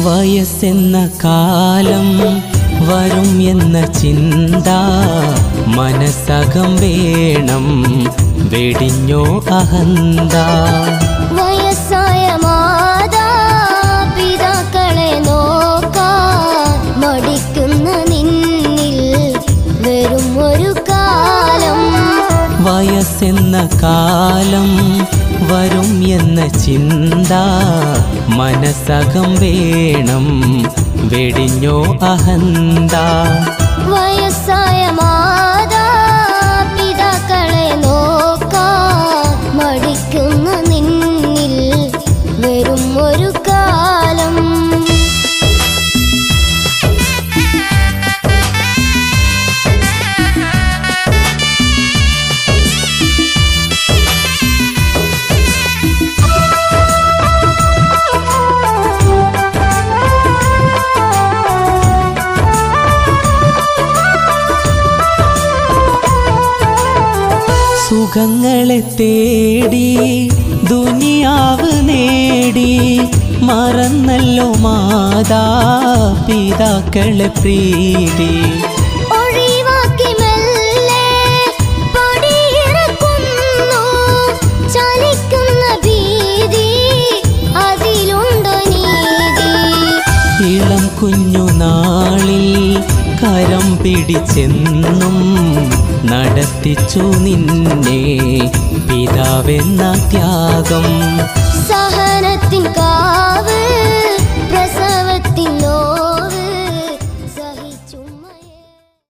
വയസ്സെന്ന കാലം വരും എന്ന ചിന്ത മനസ്സകം വേണം, വെടിഞ്ഞോ അഹന്ത. വയസ്സായ മാതാപിതാക്കളെ നോക്കാൻ മടിക്കുന്ന നിന്നിൽ വരും ഒരു കാലം. വയസ്സെന്ന കാലം വരും എന്ന ചിന്ത മനസ്സകം വേണം, വെടിഞ്ഞോ അഹന്ത. വയസ്സായ മാതാപിതാക്കളെ നോക്കാൻ മടിക്കുന്ന നിന്നിൽ വരും ഒരു കാലം. സുഖങ്ങളെ തേടി ദുനിയാവ് നേടി മറന്നല്ലോ മാതാപിതാക്കളെ പ്രീതി. ഒഴിവാക്കി മെല്ലെ പടിയിറക്കുന്നു, ചലിക്കുന്ന ഭീതി അതിലുണ്ടോ നീതി. ഇളം കുഞ്ഞുനാളിൽ കരം പിടിച്ചെന്നും നടത്തിച്ചു നിന്നെ പിതാവെന്ന ത്യാഗം. സഹനത്തിൻ കാവ്